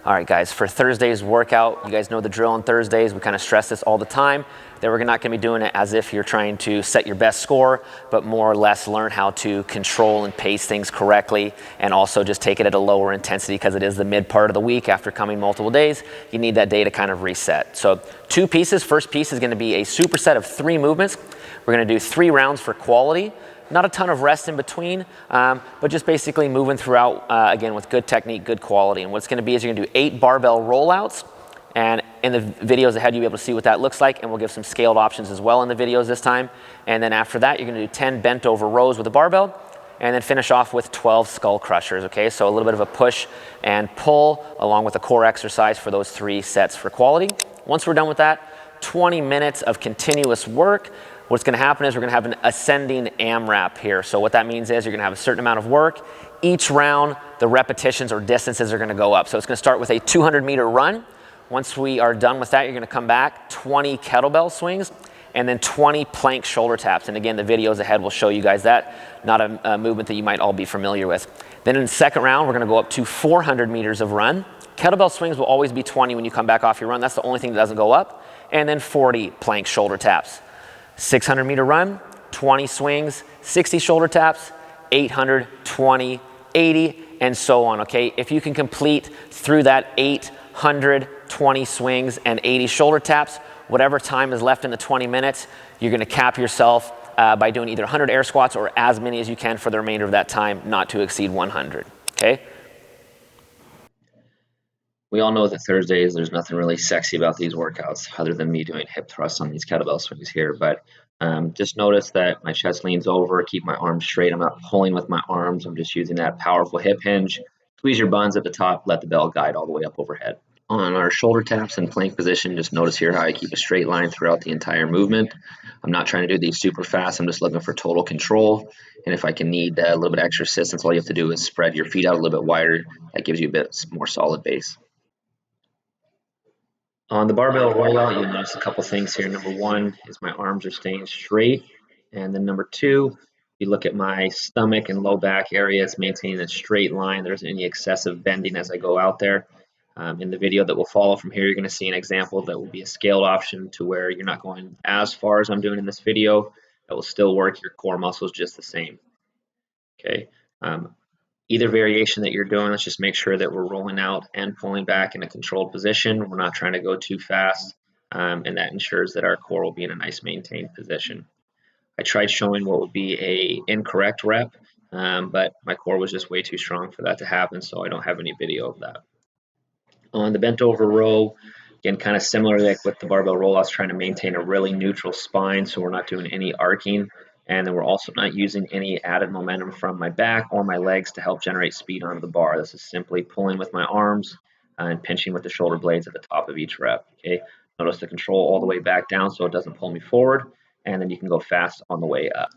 All right, guys, for Thursday's workout, you guys know the drill on Thursdays. We kind of stress this all the time, that we're not going to be doing it as if you're trying to set your best score, but more or less learn how to control and pace things correctly, and also just take it at a lower intensity because it is the mid part of the week after coming multiple days. You need that day to kind of reset. So 2 pieces. First piece is going to be a superset of 3 movements. We're going to do 3 rounds for quality. Not a ton of rest in between, but just basically moving throughout, again, with good technique, good quality. And what it's going to be is you're going to do 8 barbell rollouts. And in the videos ahead, you'll be able to see what that looks like. And we'll give some scaled options as well in the videos this time. And then after that, you're going to do 10 bent over rows with a barbell. And then finish off with 12 skull crushers, okay? So a little bit of a push and pull along with a core exercise for those 3 sets for quality. Once we're done with that, 20 minutes of continuous work. What's going to happen is we're going to have an ascending AMRAP here. So what that means is you're going to have a certain amount of work. Each round, the repetitions or distances are going to go up. So it's going to start with a 200-meter run. Once we are done with that, you're going to come back 20 kettlebell swings and then 20 plank shoulder taps. And again, the videos ahead will show you guys that. Not a movement that you might all be familiar with. Then in the second round, we're going to go up to 400 meters of run. Kettlebell swings will always be 20 when you come back off your run. That's the only thing that doesn't go up. And then 40 plank shoulder taps. 600-meter run, 20 swings, 60 shoulder taps, 800, 20, 80, and so on, okay? If you can complete through that 800, 20 swings and 80 shoulder taps, whatever time is left in the 20 minutes, you're gonna cap yourself by doing either 100 air squats or as many as you can for the remainder of that time, not to exceed 100, okay? We all know that Thursdays, there's nothing really sexy about these workouts other than me doing hip thrusts on these kettlebell swings here. But just notice that my chest leans over, keep my arms straight. I'm not pulling with my arms. I'm just using that powerful hip hinge. Squeeze your buns at the top, let the bell guide all the way up overhead. On our shoulder taps and plank position, just notice here how I keep a straight line throughout the entire movement. I'm not trying to do these super fast. I'm just looking for total control. And if I can need a little bit extra assistance, all you have to do is spread your feet out a little bit wider. That gives you a bit more solid base. On the barbell rollout, you'll notice a couple things here. Number 1 is my arms are staying straight. And then number 2, you look at my stomach and low back area, it's maintaining a straight line. There isn't any excessive bending as I go out there. In the video that will follow from here, you're going to see an example that will be a scaled option to where you're not going as far as I'm doing in this video. That will still work your core muscles just the same. Okay. Either variation that you're doing, let's just make sure that we're rolling out and pulling back in a controlled position. We're not trying to go too fast, and that ensures that our core will be in a nice maintained position. I tried showing what would be a incorrect rep, but my core was just way too strong for that to happen, so I don't have any video of that. On the bent over row, again, kind of similar like with the barbell rollouts, trying to maintain a really neutral spine so we're not doing any arcing. And then we're also not using any added momentum from my back or my legs to help generate speed onto the bar. This is simply pulling with my arms and pinching with the shoulder blades at the top of each rep. Okay, notice the control all the way back down so it doesn't pull me forward, and then you can go fast on the way up.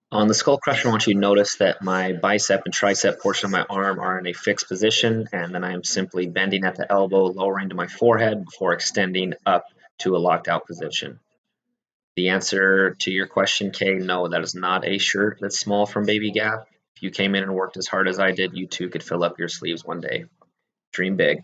On the skull crusher, I want you to notice that my bicep and tricep portion of my arm are in a fixed position, and then I am simply bending at the elbow, lowering to my forehead before extending up to a locked out position. The answer to your question, Kay, no, that is not a shirt that's small from Baby Gap. If you came in and worked as hard as I did, you too could fill up your sleeves one day. Dream big.